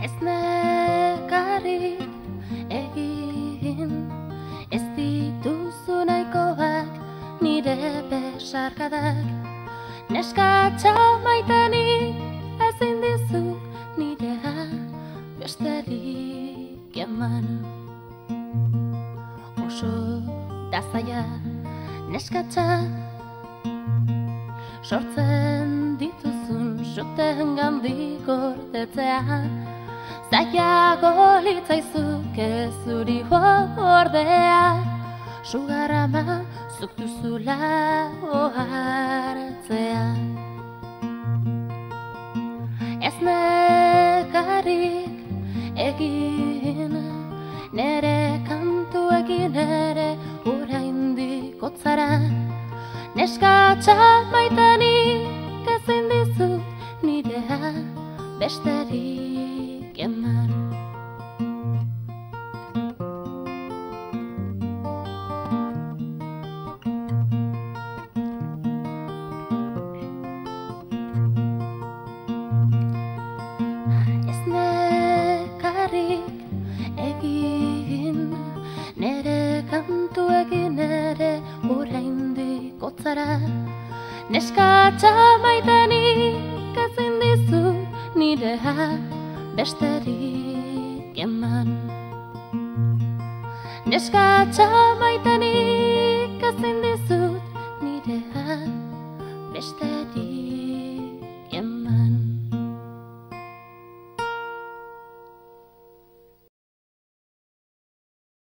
Ez negarrik egin, ez dituzu nahikoak nire besarkadak. Neskatxa maitenik ezin dizut nirea besterik eman. Oso da zaila neskatxa sortzen dituzun sukten gandik gordetzea. Zailago litzaizuke zuri ordea, sugarrama zuk duzula ohartzea. Ez negarrik egin, nere kantuekin ere oraindik hotzara. Neskatxa maitenik ezin dizut nirea besterik eman. Ez negarrik egin, nere kantuekin ere oraindik hotzara. Neskatxa maitenik ezin dizut nirea besterik eman. Neskatxa maitenik ezin dizut nirea besterik